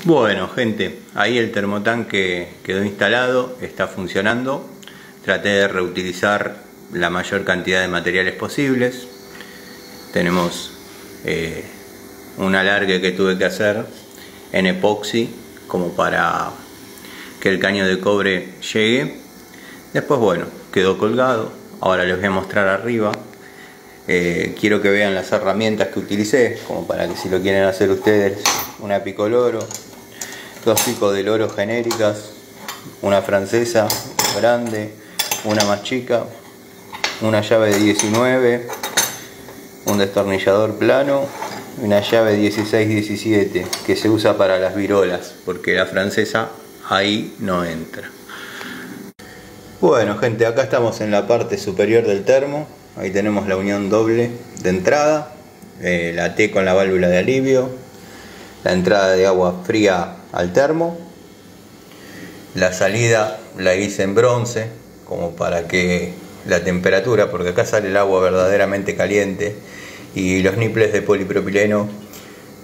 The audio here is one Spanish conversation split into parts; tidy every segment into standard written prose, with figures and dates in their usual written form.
Bueno, gente, ahí el termotanque quedó instalado, está funcionando. Traté de reutilizar la mayor cantidad de materiales posibles. Tenemos un alargue que tuve que hacer en epoxi como para que el caño de cobre llegue. Después, bueno, quedó colgado. Ahora les voy a mostrar arriba. Quiero que vean las herramientas que utilicé, como para que si lo quieren hacer ustedes, una pico loro, dos picos de loro genéricas, una francesa grande, una más chica, una llave de 19, un destornillador plano y una llave 16-17 que se usa para las virolas, porque la francesa ahí no entra. Bueno, gente, acá estamos en la parte superior del termo. Ahí tenemos la unión doble de entrada, la T con la válvula de alivio, la entrada de agua fría al termo. La salida la hice en bronce, como para que la temperatura, porque acá sale el agua verdaderamente caliente, y los niples de polipropileno,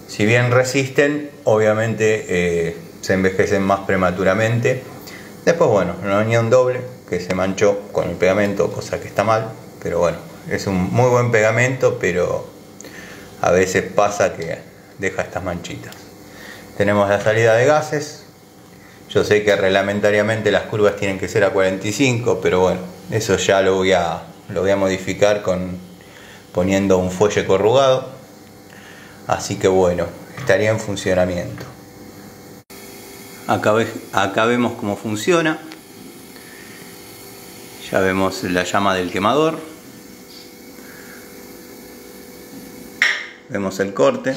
si bien resisten, obviamente se envejecen más prematuramente. Después, bueno, una unión doble que se manchó con el pegamento, cosa que está mal, pero bueno, es un muy buen pegamento, pero a veces pasa que deja estas manchitas. Tenemos la salida de gases. Yo sé que reglamentariamente las curvas tienen que ser a 45, pero bueno, eso ya lo voy a modificar poniendo un fuelle corrugado. Así que bueno, estaría en funcionamiento. Acá vemos cómo funciona. Ya vemos la llama del quemador. Vemos el corte.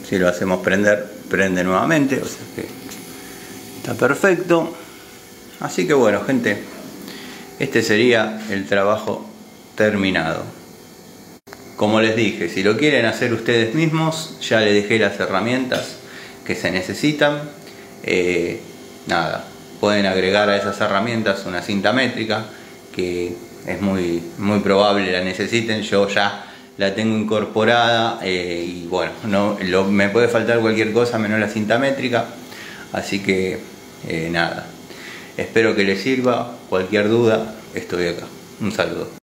Si lo hacemos prender, prende nuevamente, o sea que está perfecto. Así que bueno, gente, este sería el trabajo terminado. Como les dije, si lo quieren hacer ustedes mismos, ya les dejé las herramientas que se necesitan. Nada, pueden agregar a esas herramientas una cinta métrica, que es muy probable la necesiten. Yo ya la tengo incorporada y bueno, me puede faltar cualquier cosa menos la cinta métrica. Así que nada, espero que les sirva. Cualquier duda, estoy acá. Un saludo.